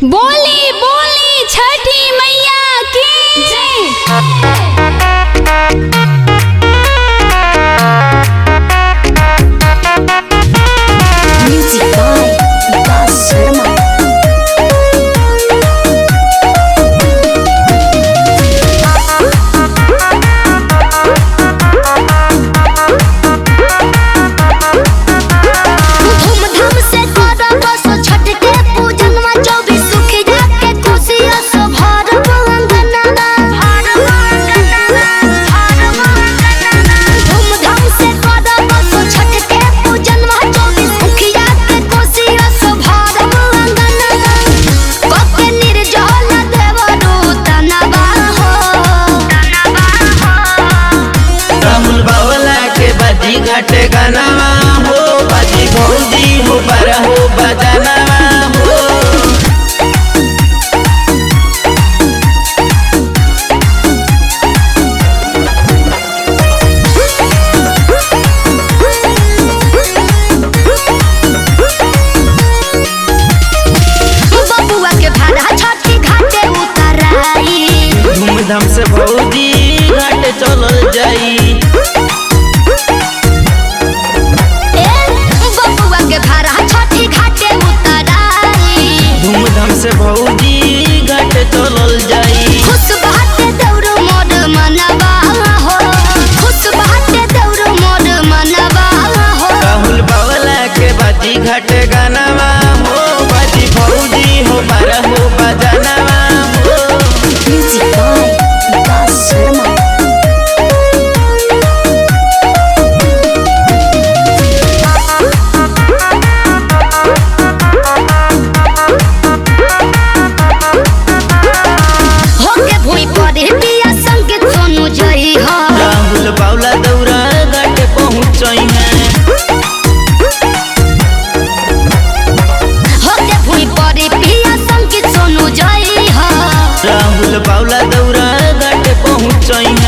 बोली बोली छठी मैया की जय। घाटे गानावा हो बाजी भौजी हो बारा हो बजानावा हो बबुआ के भाड़ा छठी घाटे उतराई धूमधाम से भौजी घाटे चलल जाई। धूमधाम से भौजी घाटे चलल जाई। खुश बाटे दौड़ मोर मनवा हो, खुश बाटे दौड़ मोर मनवा हो। राहुल बावला के बाजी घाटे गानावा हो बाजी भौजी हो बारा हो बजानावा हो। राहुल बावला दौरा घाटे पहुँचई है। राहुल बावला दौरा घाटे पहुँचई है।